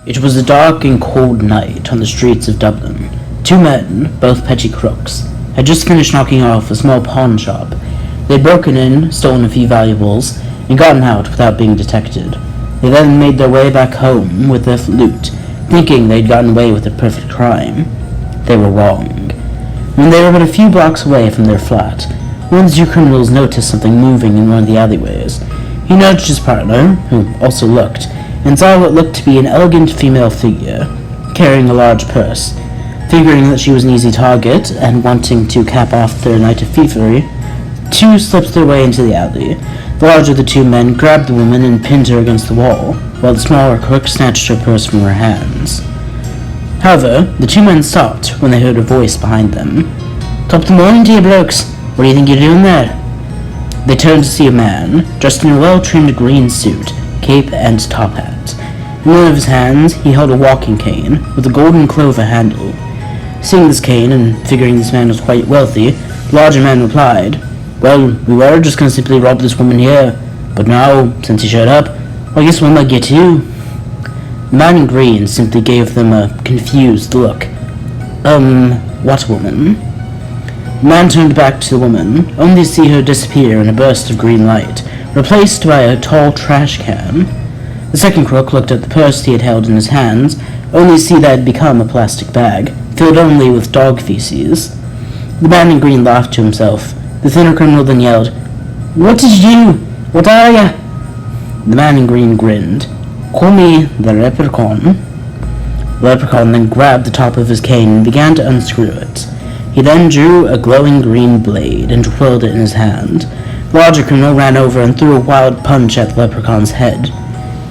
It was a dark and cold night on the streets of Dublin. Two men, both petty crooks, had just finished knocking off a small pawn shop. They had broken in, stolen a few valuables, and gotten out without being detected. They then made their way back home with their loot, thinking they'd gotten away with a perfect crime. They were wrong. When they were but a few blocks away from their flat, one of the two criminals noticed something moving in one of the alleyways. He nudged his partner, who also looked, and saw what looked to be an elegant female figure, carrying a large purse. Figuring that she was an easy target, and wanting to cap off their night of thievery, two slipped their way into the alley. The larger of the two men grabbed the woman and pinned her against the wall, while the smaller crook snatched her purse from her hands. However, the two men stopped when they heard a voice behind them. "Top of the morning to you blokes. What do you think you're doing there?" They turned to see a man, dressed in a well-trimmed green suit, cape and top hat. In one of his hands, he held a walking cane with a golden clover handle. Seeing this cane, and figuring this man was quite wealthy, the larger man replied, "Well, we were just going to simply rob this woman here, but now, since he showed up, I guess one might get you." The man in green simply gave them a confused look. What woman?" The man turned back to the woman, only to see her disappear in a burst of green light, replaced by a tall trash can. The second crook looked at the purse he had held in his hands, only to see that it had become a plastic bag, filled only with dog feces. The man in green laughed to himself. The thinner criminal then yelled, "What did you do? What are ya?" The man in green grinned. "Call me the Leprechaun." The Leprechaun then grabbed the top of his cane and began to unscrew it. He then drew a glowing green blade and twirled it in his hand. The larger criminal ran over and threw a wild punch at the Leprechaun's head.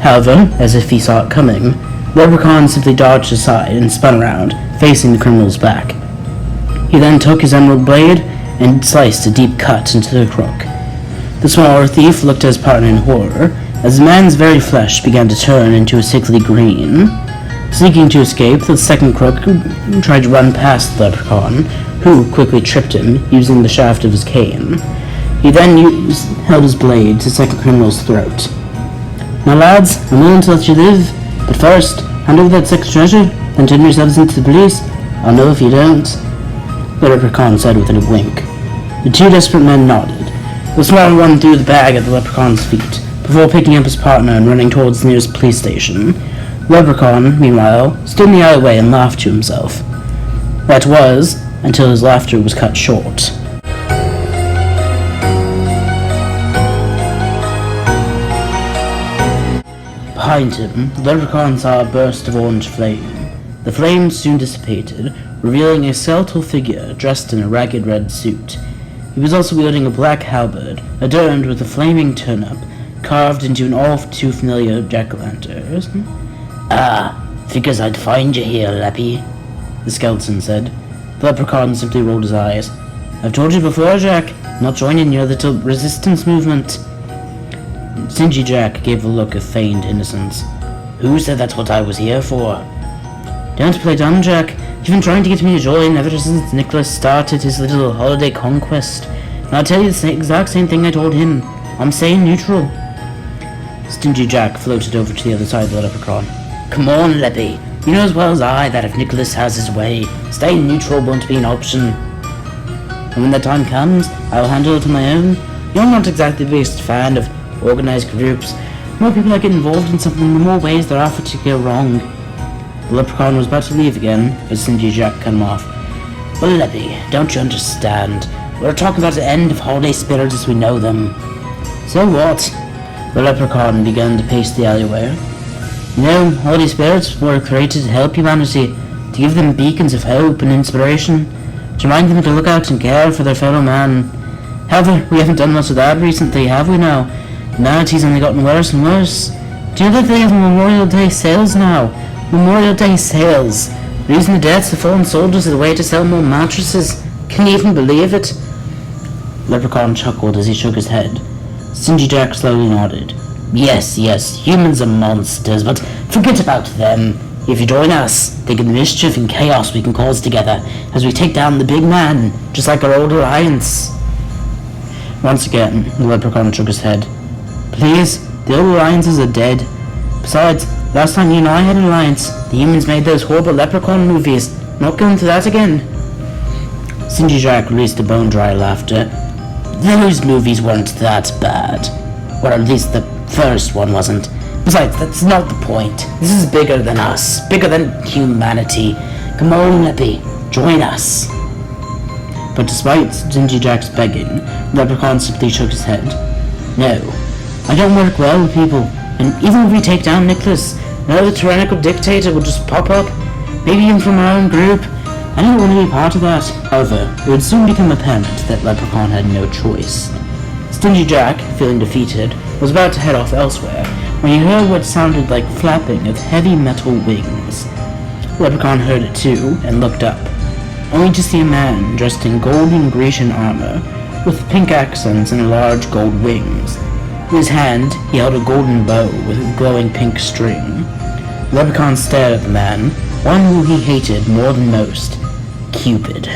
However, as if he saw it coming, the Leprechaun simply dodged aside and spun around, facing the criminal's back. He then took his emerald blade and sliced a deep cut into the crook. The smaller thief looked at his partner in horror, as the man's very flesh began to turn into a sickly green. Seeking to escape, the second crook tried to run past the Leprechaun, who quickly tripped him, using the shaft of his cane. He then held his blade to the second criminal's throat. "Now lads, I'm willing to let you live, but first, hand over that second treasure, then turn yourselves into the police. I'll know if you don't," the Leprechaun said with a wink. The two desperate men nodded. The smaller one threw the bag at the Leprechaun's feet, before picking up his partner and running towards the nearest police station. The Leprechaun, meanwhile, stood in the alleyway and laughed to himself. That was, until his laughter was cut short. Behind him, the Leprechaun saw a burst of orange flame. The flame soon dissipated, revealing a skeletal figure dressed in a ragged red suit. He was also wielding a black halberd, adorned with a flaming turnip, carved into an all-too-familiar jack-o'-lantern. "Ah, figures I'd find you here, Lappy," the skeleton said. The Leprechaun simply rolled his eyes. "I've told you before, Jack, I'm not joining your little resistance movement." Stingy Jack gave a look of feigned innocence. "Who said that's what I was here for?" "Don't play dumb, Jack. You've been trying to get me to join ever since Nicholas started his little holiday conquest. And I'll tell you the exact same thing I told him. I'm staying neutral." Stingy Jack floated over to the other side of the Leprechaun. "Come on, Leppy. You know as well as I that if Nicholas has his way, staying neutral won't be an option. And when that time comes, I'll handle it on my own. You're not exactly the biggest fan of organized groups. The more people that get involved in something, the more ways there are for it to go wrong." The Leprechaun was about to leave again, but Stingy Jack cut him off. "Well, Leppy, don't you understand? We're talking about the end of holiday spirits as we know them." "So what?" The Leprechaun began to pace the alleyway. "You know, holiday spirits were created to help humanity, to give them beacons of hope and inspiration, to remind them to look out and care for their fellow man. However, we haven't done much of that recently, have we now? Humanity's only gotten worse and worse. Do you know that they have Memorial Day sales now? Memorial Day sales. They're using the deaths of fallen soldiers as a way to sell more mattresses. Can you even believe it?" Leprechaun chuckled as he shook his head. Stingy Jack slowly nodded. Yes, humans are monsters, but forget about them. If you join us, think of the mischief and chaos we can cause together as we take down the big man, just like our old alliance." Once again, the Leprechaun shook his head. "Please, the old alliances are dead. Besides, Last time you and I had an alliance, the humans made those horrible leprechaun movies. Not going through that again. Stingy Jack released a bone-dry laughter. Those movies weren't that bad. Or at least the first one wasn't. Besides, that's not the point. This is bigger than us. Bigger than humanity. Come on, Leppy. Join us. But despite Stingy Jack's begging, the leprechaun simply shook his head. No. I don't work well with people. And even if we take down Nicholas, another tyrannical dictator will just pop up. Maybe even from our own group. I don't want to be part of that. However, it would soon become apparent that Leprechaun had no choice. Stingy Jack, feeling defeated, was about to head off elsewhere when he heard what sounded like flapping of heavy metal wings. Leprechaun heard it too and looked up, only to see a man dressed in golden Grecian armor, with pink accents and large gold wings. In his hand, he held a golden bow with a glowing pink string. Leprechaun stared at the man, one who he hated more than most, Cupid.